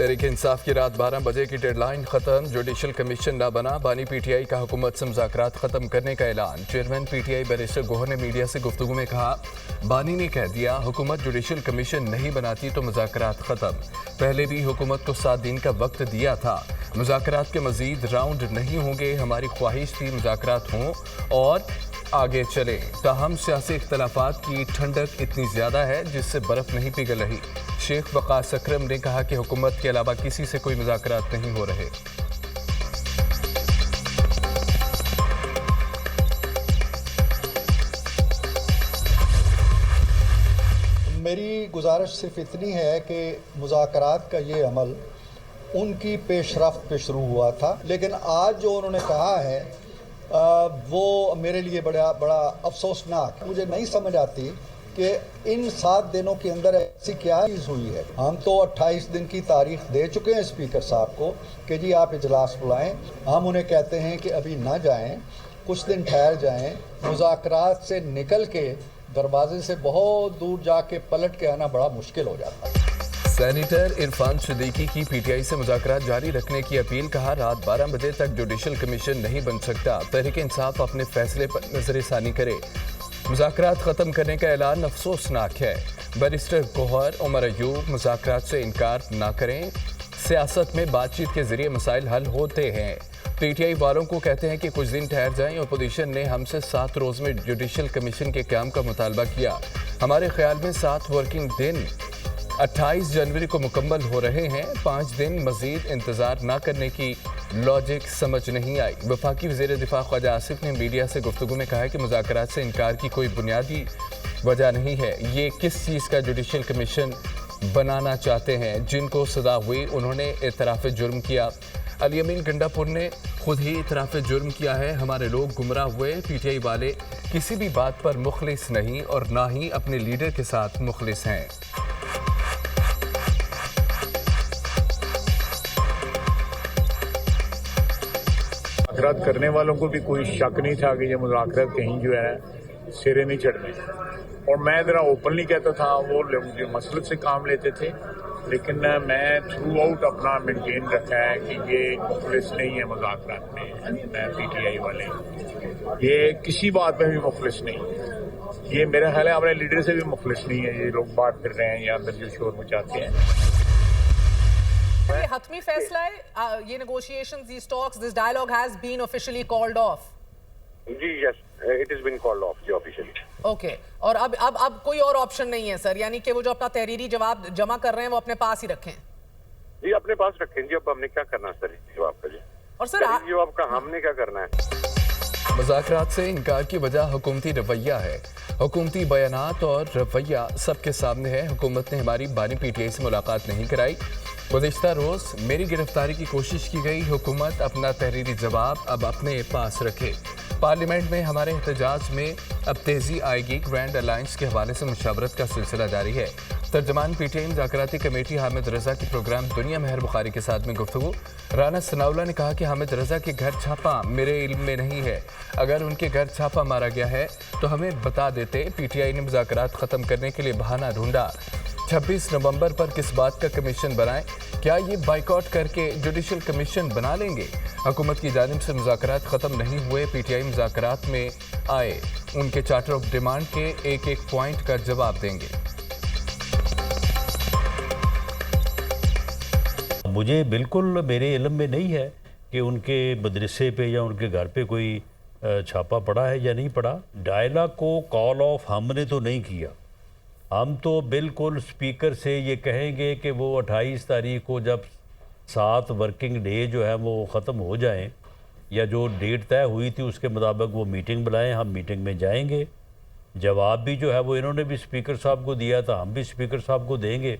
तहरीक इंसाफ की रात 12 बजे की डेडलाइन खत्म, जुडिशल कमीशन ना बना, बानी पीटीआई का हुकूमत से मुज़ाकरात खत्म करने का ऐलान। चेयरमैन पीटीआई बैरिस्टर गोहर ने मीडिया से गुफ्तगू में कहा, बानी ने कह दिया हुकूमत जुडिशल कमीशन नहीं बनाती तो मुज़ाकरात खत्म। पहले भी हुकूमत को 7 दिन का वक्त दिया था, मुज़ाकरात के मजीद राउंड नहीं होंगे। हमारी ख्वाहिश थी मुज़ाकरात हों और आगे चले, ताहम सियासी इख्तलाफात की ठंडक इतनी ज़्यादा है जिससे बर्फ़ नहीं पिघल रही। शेख वकास अकरम ने कहा कि हुकूमत के अलावा किसी से कोई मुज़ाकरात नहीं हो रहे। मेरी गुजारिश सिर्फ इतनी है कि मुज़ाकरात का ये अमल उनकी पेशरफ्त पे शुरू हुआ था, लेकिन आज जो उन्होंने कहा है वो मेरे लिए बड़ा अफसोसनाक है। मुझे नहीं समझ आती कि इन 7 दिनों के अंदर ऐसी क्या चीज़ हुई है। हम तो 28 दिन की तारीख दे चुके हैं स्पीकर साहब को कि जी आप इजलास बुलाएं। हम उन्हें कहते हैं कि अभी ना जाएं, कुछ दिन ठहर जाएं। मुज़ाकरात से निकल के दरवाजे से बहुत दूर जाके पलट के आना बड़ा मुश्किल हो जाता है। सेनेटर इरफान सिद्दीकी की पीटीआई से मुज़ाकरात जारी रखने की अपील। कहा, रात 12 बजे तक जुडिशल कमीशन नहीं बन सकता, तहरीक इंसाफ अपने फैसले पर नजरसानी करे। मुज़ाकरात ख़त्म करने का ऐलान अफसोसनाक है। बैरिस्टर गोहर, उमर अयूब मुज़ाकरात से इनकार ना करें। सियासत में बातचीत के जरिए मसाइल हल होते हैं। पीटीआई वालों को कहते हैं कि कुछ दिन ठहर जाएं। अपोजिशन ने हमसे 7 रोज़ में जुडिशल कमीशन के क़याम का मुतालबा किया। हमारे ख्याल में 7 वर्किंग दिन 28 जनवरी को मुकम्मल हो रहे हैं। 5 दिन मजीद इंतजार न करने की लॉजिक समझ नहीं आई। वफाकी वज़ीर दिफा ख्वाजा आसिफ ने मीडिया से गुफ्तगू में कहा कि मुज़ाकरात से इनकार की कोई बुनियादी वजह नहीं है। ये किस चीज़ का जुडिशल कमीशन बनाना चाहते हैं? जिनको सजा हुई उन्होंने इतराफ़ जुर्म किया। अली अमीन गंडापुर ने खुद ही इतराफ़ जुर्म किया है। हमारे लोग गुमराह हुए। पीटीआई वाले किसी भी बात पर मुखलिस नहीं और ना ही अपने लीडर के साथ मुखलिस हैं। मुज़ाकरात करने वालों को भी कोई शक नहीं था कि ये मुज़ाकरात कहीं जो है सिरे नहीं चढ़ने। और मैं ज़रा ओपनली कहता था, वो लोग जो मसलत से काम लेते थे, लेकिन मैं थ्रू आउट अपना मेंटेन रखा है कि ये मुखलिस नहीं है मुज़ाकरात में। पीटीआई वाले ये किसी बात में भी मुखलिस नहीं। ये मेरा ख्याल है अपने लीडर से भी मुखलिस नहीं है। ये लोग बात कर रहे हैं या अंदर जो शोर मचाते हैं। ये हतमी फैसला है, ये negotiations, these talks, this dialogue has been officially called off. Ji yes, it is been called off ji officially. Okay, और अब कोई और ऑप्शन नहीं है सर, यानी कि वो जो अपना तहरीरी जवाब जमा कर रहे हैं वो अपने पास ही रखें? जी अपने पास रखें जी। अब हमने क्या करना है सर जवाब का जी? और सर जवाब का हमने क्या करना है? मुज़ाकरात से इनकार की वजह हुकूमती रवैया है। हुकूमती बयानात और रवैया सबके सामने है। हुकूमत ने हमारी बानी पीटीआई से मुलाकात नहीं कराई। गुज़िश्ता रोज़ मेरी गिरफ्तारी की कोशिश की गई। हुकूमत अपना तहरीरी जवाब अब अपने पास रखे। पार्लियामेंट में हमारे एहतजाज में अब तेज़ी आएगी। ग्रैंड अलायंस के हवाले से मुशावरत का सिलसिला जारी है। तर्जमान पीटीआई मुज़ाकराती कमेटी हामिद रज़ा की प्रोग्राम दुनिया मेहर बुखारी के साथ में गुफ्तगू। राना सनाउल्लाह ने कहा कि हामिद रज़ा के घर छापा मेरे इल्म में नहीं है। अगर उनके घर छापा मारा गया है तो हमें बता देते। पीटीआई ने मुज़ाकरात ख़त्म करने के लिए बहाना ढूंढा। 26 नवंबर पर किस बात का कमीशन बनाएं? क्या ये बाइकआउट करके जुडिशल कमीशन बना लेंगे? हुकूमत की जानिब से मुज़ाकरात ख़त्म नहीं हुए। पीटीआई मुज़ाकरात में आए उनके चार्टर ऑफ डिमांड के एक पॉइंट का जवाब देंगे। मुझे बिल्कुल मेरे इल्म में नहीं है कि उनके मदरसे पे या उनके घर पे कोई छापा पड़ा है या नहीं पड़ा। डायलॉग को कॉल ऑफ हमने तो नहीं किया। हम तो बिल्कुल स्पीकर से ये कहेंगे कि वो 28 तारीख को जब 7 वर्किंग डे जो है वो ख़त्म हो जाएं या जो डेट तय हुई थी उसके मुताबिक वो मीटिंग बुलाएं। हम मीटिंग में जाएंगे। जवाब भी जो है वो इन्होंने भी स्पीकर साहब को दिया था, हम भी स्पीकर साहब को देंगे।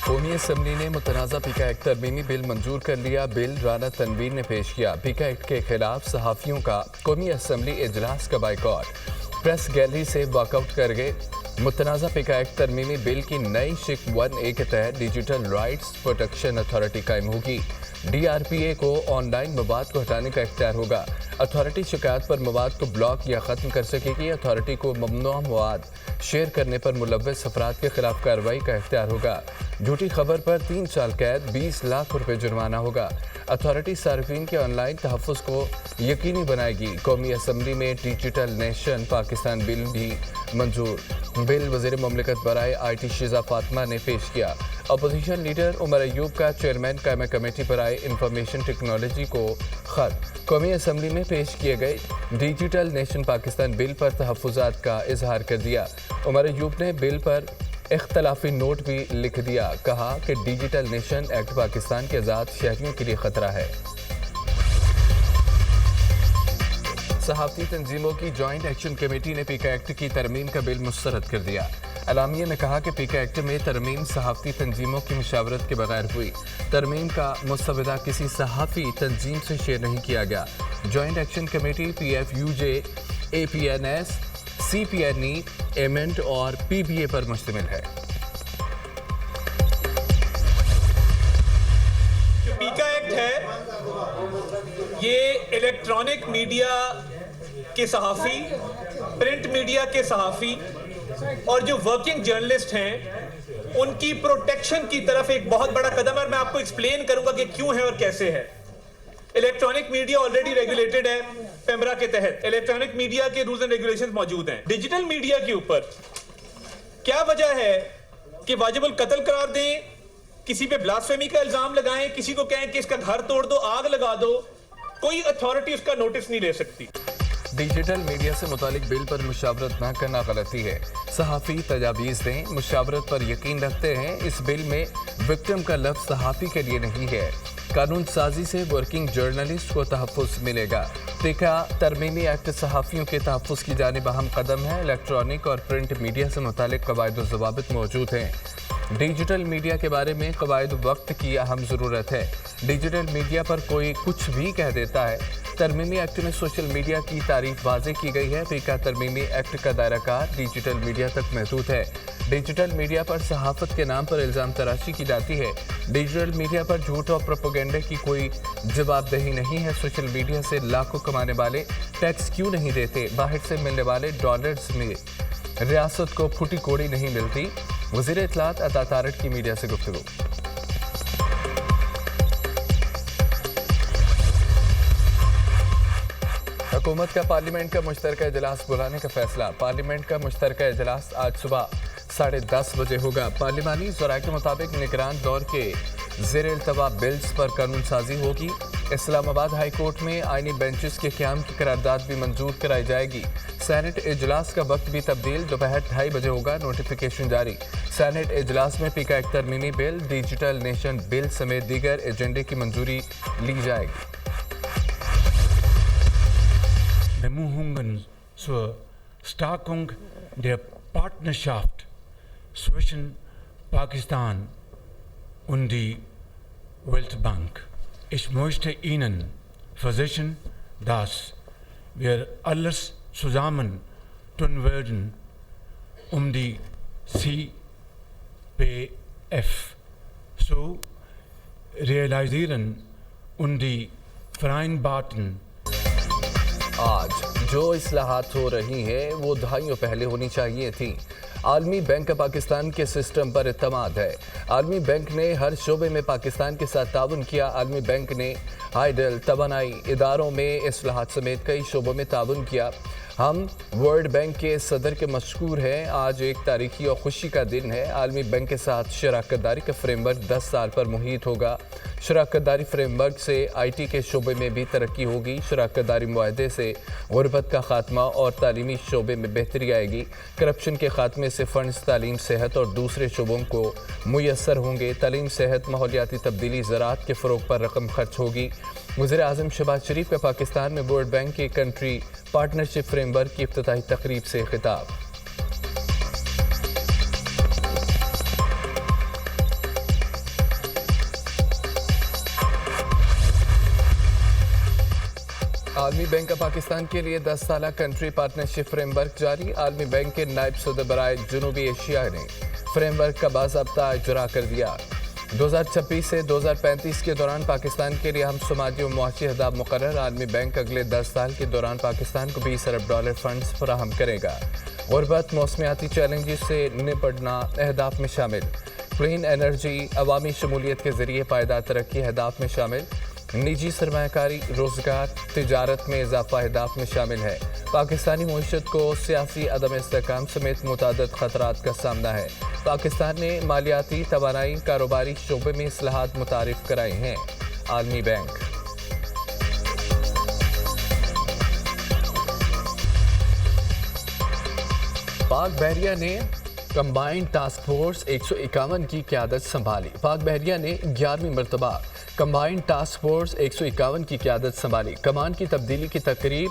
कौमी असम्बली ने मुतनाज़ा पीका एक्ट तरमीमी बिल मंजूर कर लिया। बिल राना तनवीर ने पेश किया। पीका एक्ट के खिलाफ सहाफ़ियों का कौमी असम्बली इजलास का बाइकआउट। प्रेस गैलरी से वॉकआउट कर गए। मुतनाज़ा पीका एक्ट तरमीमी बिल की नई शिक 1A के तहत डिजिटल राइट्स प्रोटेक्शन अथॉरिटी कायम होगी। DRPA को ऑनलाइन मवाद को हटाने का इख्तियार होगा। अथॉरिटी शिकायत पर मवाद को ब्लॉक या ख़त्म कर सकेगी। अथॉरिटी को ममनुआ मवाद शेयर करने पर मुलव्वस अफराद के खिलाफ कार्रवाई का इख्तियार होगा। झूठी खबर पर 3 साल कैद, 20 लाख रुपए जुर्माना होगा। अथॉरिटी सार्फिन के ऑनलाइन तहफ़्फ़ुज़ को यकीनी बनाएगी। कौमी असम्बली में डिजिटल नेशन पाकिस्तान बिल भी मंजूर। बिल वज़ीर मुमलिकत बराए IT शिज़ा फातिमा ने पेश किया। अपोजिशन लीडर उमर अयूब का चेयरमैन कायमा कमेटी बराए इंफॉर्मेशन टेक्नोलॉजी को ख़त। कौमी असम्बली में पेश किए गए डिजिटल नेशन पाकिस्तान बिल पर तहफ़्फ़ुज़ात का इजहार कर दिया। उमर अयूब ने बिल पर इख्तलाफी नोट भी लिख दिया। कहा कि डिजिटल नेशन एक्ट पाकिस्तान के आज़ाद शहरियों के लिए ख़तरा है। सहाफ़ती तंजीमों की जॉइंट एक्शन कमेटी ने पीका एक्ट की तरमीम का बिल मुस्तरद कर दिया। अलामिया ने कहा कि पीका एक्ट में तरमीम सहाफ़ती तंजीमों की मुशावरत के बगैर हुई। तरमीम का मुसवदा किसी सहाफ़ी तंजीम से शेयर नहीं किया गया। Joint action committee PFUJ, APNS, CPNE, एमेंट और PBA पर मुश्तमिल है। जो पीका एक्ट है ये इलेक्ट्रॉनिक मीडिया के सहाफ़ी, प्रिंट मीडिया के सहाफ़ी और जो वर्किंग जर्नलिस्ट हैं उनकी प्रोटेक्शन की तरफ एक बहुत बड़ा कदम है। और मैं आपको एक्सप्लेन करूंगा कि क्यों है और कैसे है। इलेक्ट्रॉनिक मीडिया ऑलरेडी रेगुलेटेड है पेमरा के तहत। इलेक्ट्रॉनिक मीडिया के रूल्स एंड रेगुलेशंस मौजूद हैं। डिजिटल मीडिया के ऊपर क्या वजह है कि वाजिबुल कत्ल करार दें, किसी पे ब्लास्फेमी का इल्जाम लगाएं, किसी को कहें कि इसका घर तोड़ दो, आग लगा दो, कोई अथॉरिटी उसका नोटिस नहीं ले सकती। डिजिटल मीडिया से मुतालिक बिल पर मुशावरत न करना गलती है। सहाफ़ी तजावीज़ दें, मुशावरत पर यकीन रखते हैं। इस बिल में विक्टिम का लफ्ज़ सहाफ़ी के लिए नहीं है। कानून साजी से वर्किंग जर्नलिस्ट को तहफ़्फ़ुज़ मिलेगा। पीका तरमीमी एक्ट सहाफ़ियों के तहफ़्फ़ुज़ की जानिब अहम कदम है। इलेक्ट्रॉनिक और प्रिंट मीडिया से मुतालिक क़वायद और ज़वाबित मौजूद हैं। डिजिटल मीडिया के बारे में क़वायद वक्त की अहम ज़रूरत है। डिजिटल मीडिया पर कोई कुछ भी कह देता है। तरमीमी एक्ट में सोशल मीडिया की तारीफ वाज़े की गई है। पीका तरमीमी एक्ट का दायरा कार डिजिटल मीडिया तक महदूद है। डिजिटल मीडिया पर सहाफ़त के नाम पर इल्ज़ाम तराशी की जाती है। डिजिटल मीडिया पर झूठ और प्रोपेगेंडे की कोई जवाबदेही नहीं है। सोशल मीडिया से लाखों कमाने वाले टैक्स क्यों नहीं देते? बाहर से मिलने वाले डॉलर्स में रियासत को फूटी कोड़ी नहीं मिलती। वज़ीर इत्तलात अता तारड़ की मीडिया से गुफ्तगू। हुकूमत का पार्लियामेंट का मुश्तरका इजलास बुलाने का फैसला। पार्लियामेंट का मुश्तरका इजलास आज सुबह 10:30 बजे होगा। पार्लिमानी ज़राए के मुताबिक निगरान दौर के ज़ेर इल्तवा बिल्स पर कानून साजी होगी। इस्लामाबाद हाई कोर्ट में आइनी बेंचेस के क़याम की करारदाद भी मंजूर कराई जाएगी। सेनेट इजलास का वक्त भी तब्दील, दोपहर 2:30 बजे होगा। नोटिफिकेशन जारी। सेनेट इजलास में पीका एक तरमीमी बिल, डिजिटल नेशन बिल समेत दीगर एजेंडे की मंजूरी ली जाएगी। Bemühungen zur Stärkung der Partnerschaft zwischen Pakistan und die Weltbank. Ich möchte Ihnen versichern, dass wir alles zusammen tun werden, um die CPF zu realisieren und die vereinbarten आज जो इस्लाहात हो रही हैं वो दहाइयों पहले होनी चाहिए थी। आलमी बैंक का पाकिस्तान के सिस्टम पर इत्मीनान है। आलमी बैंक ने हर शोबे में पाकिस्तान के साथ ताउन किया। आलमी बैंक ने हाइडल तवानाई इदारों में इस्लाहात समेत कई शोबों में ताउन किया। हम वर्ल्ड बैंक के सदर के मशकूर हैं। आज एक तारीखी और खुशी का दिन है। आलमी बैंक के साथ शराकत दारी का फ्रेमवर्क 10 साल पर मुहित होगा। शराकत दारी फ्रेमवर्क से IT के शोबे में भी तरक्की होगी। शराकत दारी मुआहदे से गुरबत का खात्मा और तालीमी शोबे में बेहतरी आएगी। करप्शन के खात्मे से फंड्स तालीम, सेहत और दूसरे शोबों को मुयसर होंगे। तालीम, सेहत, माहौलियाती तब्दीली, ज़राअत के फ़रोग पर रकम खर्च होगी। वज़ीर आज़म शहबाज शरीफ का पाकिस्तान में वर्ल्ड बैंक के कंट्री पार्टनरशिप फ्रेमवर्क की इफ्तिताही तकरीब से खिताब। आलमी बैंक का पाकिस्तान के लिए 10 साला कंट्री पार्टनरशिप फ्रेमवर्क जारी। आलमी बैंक के नायब सदर बराए जनूबी एशिया ने फ्रेमवर्क का बाज़ाब्ता इजरा कर दिया। 2026 से 2035 के दौरान पाकिस्तान के लिए हम समाजी और मुआशी अहदाफ मुकर्रर। आलमी बैंक अगले 10 साल के दौरान पाकिस्तान को $20 अरब फंड्स फराहम करेगा। गुरबत, मौसमियाती चैलेंजेस से निपटना अहदाफ में शामिल। क्लीन एनर्जी, अवामी शमूलियत के जरिए पायदार तरक्की अहदाफ में शामिल। निजी सरमायाकारी, रोजगार, तिजारत में इजाफा अहदाफ में शामिल है। पाकिस्तानी मईशत को सियासी अदम इस्तेहकाम समेत मुतादिद खतरात का सामना है। पाकिस्तान ने मालियाती, तवानाई, कारोबारी शोबे में इस्लाहात मुतारिफ कराए हैं। आलमी बैंक। पाक बहरिया ने कंबाइंड टास्क फोर्स 151 की क़यादत संभाली। पाक बहरिया ने 11वीं मरतबा कंबाइंड टास्क फोर्स 151 की क़यादत संभाली। कमान की तब्दीली की तकरीब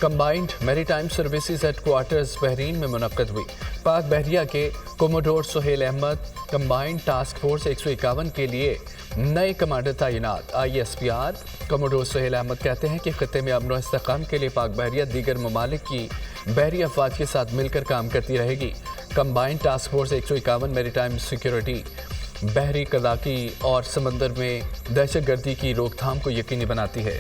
Combined Maritime Services Headquarters Bahrain में मुनक्कद हुई। पाक बहरिया के commodore Suhail Ahmed Combined Task Force 151 के लिए नए कमांडर तैनात। ISPR कोमोडोर सुहेल अहमद कहते हैं कि खत्ते में अमन व इस्तेहकाम के लिए पाक बहरिया दीगर ममालिक की बहरी अफवाज के साथ मिलकर काम करती रहेगी। Combined Task Force 151 maritime security, बहरी कदाकी और समंदर में दहशतगर्दी की रोकथाम को यकीनी बनाती है।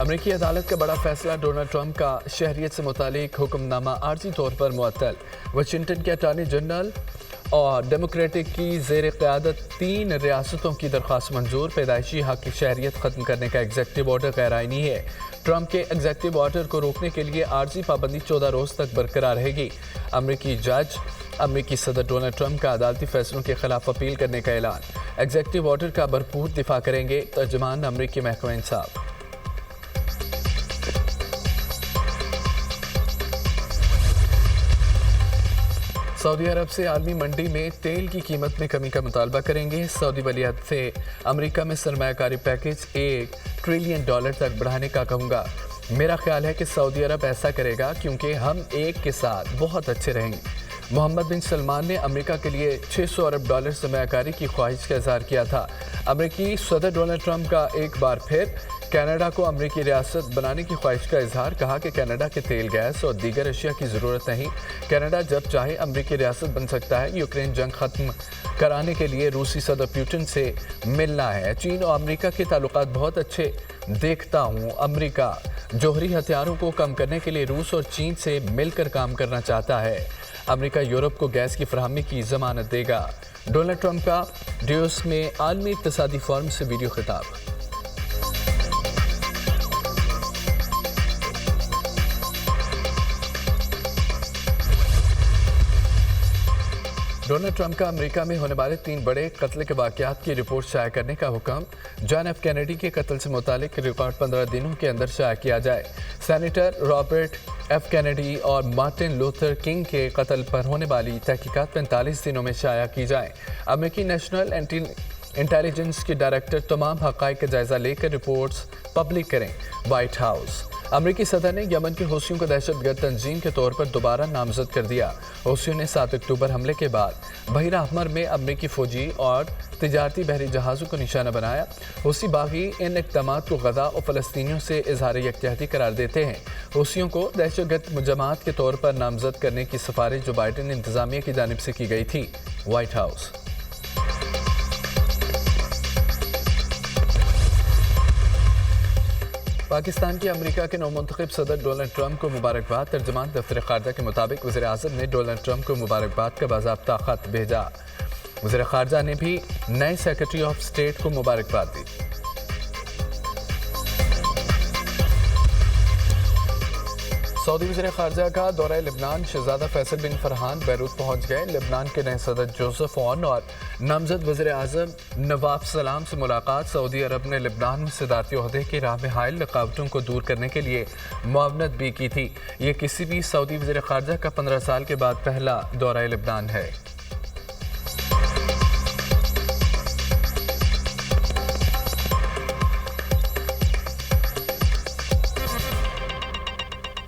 अमेरिकी अदालत का बड़ा फैसला, डोनाल्ड ट्रंप का शहरियत से मुतालिक हुक्मनामा आर्जी तौर पर मुअत्तल। वाशिंगटन के अटॉर्नी जनरल और डेमोक्रेटिक की ज़ेर क़यादत 3 रियासतों की दरख्वास्त मंजूर। पैदाइशी हक की शहरियत ख़त्म करने का एग्जेक्टिव ऑर्डर गैर आइनी है। ट्रंप के एग्जेक्टिव ऑर्डर को रोकने के लिए आर्जी पाबंदी 14 रोज़ तक बरकरार रहेगी। अमेरिकी जज अमेरिकी सदर डोनाल्ड ट्रंप का अदालती फैसलों के खिलाफ अपील करने का ऐलान। एग्जेक्टिव ऑर्डर का भरपूर दिफा करेंगे तर्जुमान अमेरिकी महकमा इंसाफ। सऊदी अरब से आलमी मंडी में तेल की कीमत में कमी का मुतालबा करेंगे। सऊदी वलीअहद से अमेरिका में सरमायाकारी पैकेज $1 ट्रिलियन तक बढ़ाने का कहूँगा। मेरा ख्याल है कि सऊदी अरब ऐसा करेगा क्योंकि हम एक के साथ बहुत अच्छे रहेंगे। मोहम्मद बिन सलमान ने अमेरिका के लिए $600 अरब सरमायाकारी की ख्वाहिश का इजहार किया था। अमेरिकी सदर डोनाल्ड ट्रंप का एक बार फिर कनाडा को अमेरिकी रियासत बनाने की ख्वाहिश का इजहार। कहा कि कनाडा के तेल, गैस और दीगर अशिया की ज़रूरत नहीं। कनाडा जब चाहे अमेरिकी रियासत बन सकता है। यूक्रेन जंग ख़त्म कराने के लिए रूसी सदर पुतिन से मिलना है। चीन और अमेरिका के ताल्लुकात बहुत अच्छे देखता हूँ। अमेरिका जौहरी हथियारों को कम करने के लिए रूस और चीन से मिलकर काम करना चाहता है। अमेरिका यूरोप को गैस की फराहमी की ज़मानत देगा। डोनाल्ड ट्रंप का ड्यूस में आलमी इक़्तिसादी फोरम से वीडियो खिताब। डोनाल्ड ट्रंप का अमेरिका में होने वाले 3 बड़े कत्ल के वाक़यात की रिपोर्ट शाया करने का हुक्म। जॉन एफ कैनेडी के कत्ल से मुतालिक रिकॉर्ड 15 दिनों के अंदर शाया किया जाए। सेनेटर रॉबर्ट एफ कैनेडी और मार्टिन लूथर किंग के कत्ल पर होने वाली तहकीकात 45 दिनों में शाया की जाए। अमेरिकी नेशनल इंटेलिजेंस के डायरेक्टर तमाम हक़ाइक़ का जायज़ा लेकर रिपोर्ट्स पब्लिक करें। White house. अमेरिकी सदर ने यमन के हौसियों को दहशतगर्द तंजीम के तौर पर दोबारा नामजद कर दिया। हौसियों ने 7 अक्टूबर हमले के बाद बहिरा अहमर में अमेरिकी फौजी और तिजारती बहरी जहाज़ों को निशाना बनाया। हौसी बागी इन इक़दामात को गज़ा और फ़लस्तीनियों से इज़हार यकजहती करार देते हैं। हौसियों को दहशतगर्द जमात के तौर पर नामजद करने की सिफारिश जो बाइडेन इंतज़ामिया की जानिब से की गई थी। White house. पाकिस्तान की अमेरिका के नौमुंतखब सदर डोनाल्ड ट्रंप को मुबारकबाद। तर्जुमान दफ्तर ख़ारजा के मुताबिक वज़ीर आज़म ने डोनाल्ड ट्रंप को मुबारकबाद का बाज़ाब्ता ख़त भेजा। वज़ीर ख़ारजा ने भी नए सेक्रेटरी ऑफ स्टेट को मुबारकबाद दी। सऊदी वज़ीर ख़ारजा का दौरा लेबनान। शहज़ादा फैसल बिन फरहान बैरूत पहुँच गए। लेबनान के नए सदर जोसेफ ऑन और नामजद वज़ीर आज़म नवाफ सलाम से मुलाकात। सऊदी अरब ने लेबनान में सदारती ओहदे की राह में हायल रुकावटों को दूर करने के लिए मुआवनत भी की थी। ये किसी भी सऊदी वज़ीर ख़ारजा का 15 साल के बाद पहला दौरा लेबनान है।